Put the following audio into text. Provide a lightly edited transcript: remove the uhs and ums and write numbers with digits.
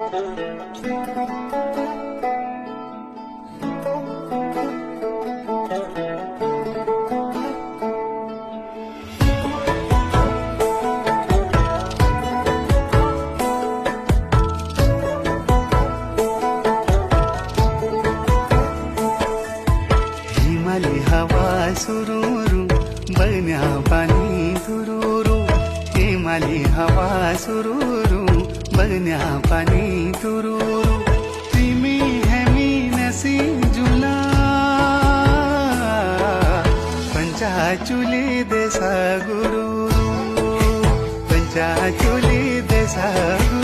हिमाली हावा सुरुरु बन्या पानी तुरुरु हिमाली हावा सुरुरु बन्या पानी तुरुरु तिमी हामी नसी जुला पंचाचुली देसा गुरु पंचाचुली देसा गुरु